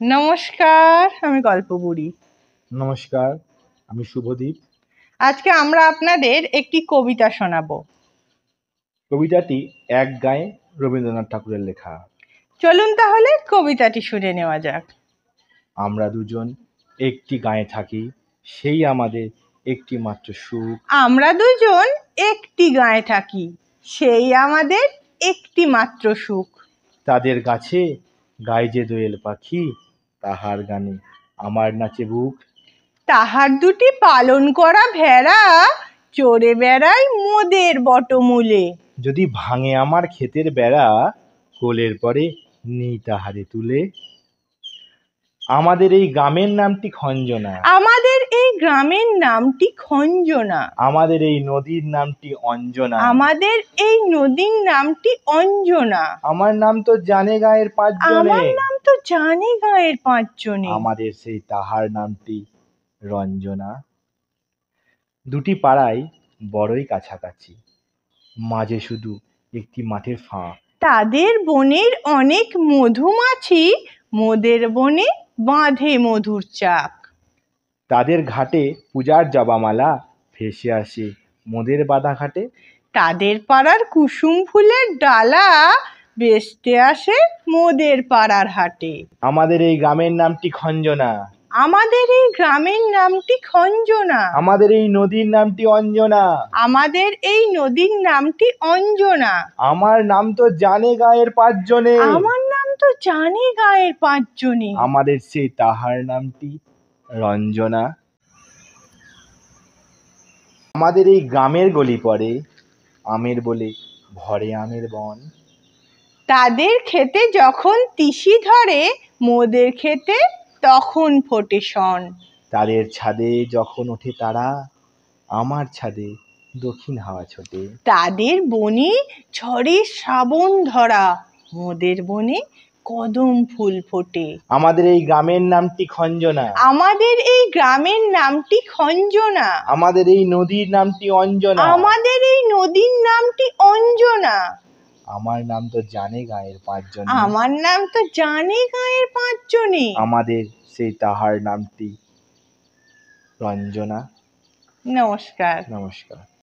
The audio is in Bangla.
নমস্কার, আমি গল্প বুড়ি। নমস্কার, আমি শুভদীপ। আজকে আমরা আপনাদের একটি কবিতা শোনাবো। কবিতাটি এক গায়ে রবীন্দ্রনাথ ঠাকুরের লেখা। চলুন তাহলে কবিতাটি শুনে নেওয়া যাক। আমরা দুজন একটি গায়ে থাকি, সেই আমাদের একটি মাত্র সুখ। আমরা দুজন একটি গায়ে থাকি, সেই আমাদের একটি মাত্র সুখ। তাদের গাছে গায়ে যে দোয়েল পাখি, তাহার গানে আমার নাচে বুক। তাহার দুটি পালন করা ভেড়া চড়ে বেড়ায় মোদের বটমূলে। যদি ভাঙে আমার ক্ষেতের বেড়া, কোলের পরে নেই তাহারে তুলে। আমাদের এই গ্রামের নামটি খঞ্জনা। আমাদের এই গ্রামের নামটি খঞ্জনা। আমাদের এই নদীর নামটি অঞ্জনা। আমাদের এই নদীর নামটি অঞ্জনা। আমার নাম তো জানে গায়ের পাঁচজনে। আমার নাম তো জানে গায়ের পাঁচজনে। আমাদের সেই তাহার নামটি রঞ্জনা। দুটি পাড়ায় বড়ই কাছাকাছি, মাঝে শুধু একটি মাঠের ফাঁক। তাদের বনের অনেক মধুমাছি, মোদের বনে বাঁধে মধুর চাক। তাদের ঘাটে পূজার জবামালা ভেসে আসে মোদের বাঁধা ঘাটে। তাদের পাড়ার কুসুম ফুলের ডালা বেচতে আসে মোদের পাড়ার হাটে। আমাদের এই গ্রামের নামটি খঞ্জনা। আমাদের এই গ্রামের নামটি খঞ্জনা। আমাদের এই নদীর নামটি অঞ্জনা। আমাদের এই নদীর নামটি অঞ্জনা। আমার নাম তো জানে গায়ের পাঁচজনে। আমার নাম তো জানে গায়ের পাঁচজনে। আমাদের সেই তাহার নামটি রঞ্জনা। আমাদের এই গ্রামের গলি পড়ে আমের বলে ভরে আমের বন। তাদের খেতে যখন তিসি ধরে, মোদের খেতে তখন ফোটে শন। তাদের ছাদে যখন ওঠে তারা, আমার ছাদে দক্ষিণ হাওয়া ছোটে। তাদের বনে ঝড়ে শ্রাবণ ধরা, মোদের বনে কদম ফুল ফোটে। আমাদের এই গ্রামের নামটি খঞ্জনা। আমাদের এই গ্রামের নামটি খঞ্জনা। আমাদের এই নদীর নামটি অঞ্জনা। আমাদের এই নদীর নামটি অঞ্জনা। আমার নাম তো জানে গায়ের পাঁচজনে। আমার নাম তো জানে গায়ের পাঁচজনে। আমাদের সেই তাহার নামটি রঞ্জনা। নমস্কার। নমস্কার।